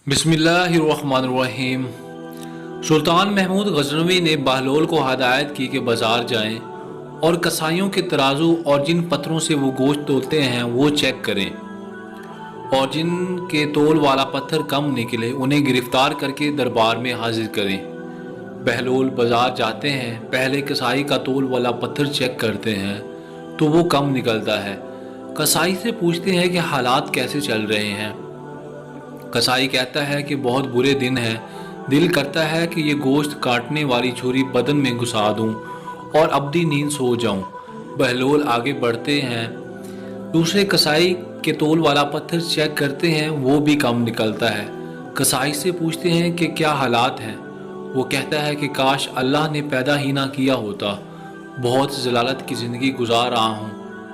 बिस्मिल्लाहिर्रहमानिर्रहीम। सुल्तान महमूद गजनवी ने बहलोल को हदायत की कि बाज़ार जाएं और कसाईयों के तराजू और जिन पत्थरों से वो गोश्त तोलते हैं वो चेक करें, और जिन के तोल वाला पत्थर कम निकले उन्हें गिरफ्तार करके दरबार में हाजिर करें। बहलोल बाज़ार जाते हैं, पहले कसाई का तोल वाला पत्थर चेक करते हैं तो वो कम निकलता है। कसाई से पूछते हैं कि हालात कैसे चल रहे हैं। कसाई कहता है कि बहुत बुरे दिन हैं, दिल करता है कि ये गोश्त काटने वाली छुरी बदन में घुसा दूं और अब्दी नींद सो जाऊं। बहलोल आगे बढ़ते हैं, दूसरे कसाई के तोल वाला पत्थर चेक करते हैं, वो भी कम निकलता है। कसाई से पूछते हैं कि क्या हालात हैं। वो कहता है कि काश अल्लाह ने पैदा ही ना किया होता, बहुत जलालत की ज़िंदगी गुजार रहा हूँ।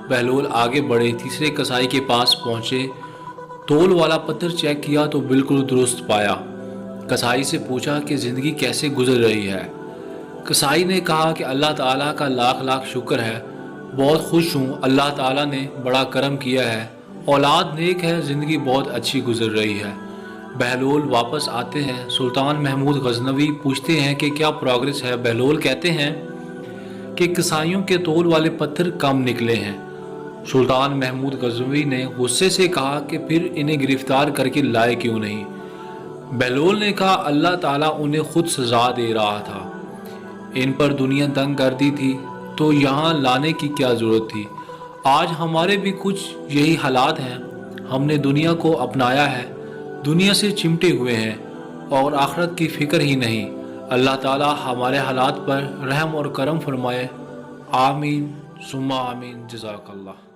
बहलोल आगे बढ़े, तीसरे कसाई के पास पहुँचे, तोल वाला पत्थर चेक किया तो बिल्कुल दुरुस्त पाया। कसाई से पूछा कि ज़िंदगी कैसे गुजर रही है। कसाई ने कहा कि अल्लाह ताला का लाख लाख शुक्र है, बहुत खुश हूँ, अल्लाह ताला ने बड़ा करम किया है, औलाद नेक है, ज़िंदगी बहुत अच्छी गुजर रही है। बहलोल वापस आते हैं, सुल्तान महमूद गजनवी पूछते हैं कि क्या प्रोग्रेस है। बहलोल कहते हैं कि कसाईयों के तोल वाले पत्थर कम निकले हैं। सुल्तान महमूद गजनवी ने गुस्से से कहा कि फिर इन्हें गिरफ्तार करके लाए क्यों नहीं। बहलोल ने कहा अल्लाह ताला उन्हें खुद सज़ा दे रहा था, इन पर दुनिया तंग कर दी थी तो यहाँ लाने की क्या ज़रूरत थी। आज हमारे भी कुछ यही हालात हैं, हमने दुनिया को अपनाया है, दुनिया से चिमटे हुए हैं और आखिरत की फ़िक्र ही नहीं। अल्लाह ताला हमारे हालात पर रहम और करम फरमाए। आमीन सुम्मा आमीन। जज़ाकल्लाह।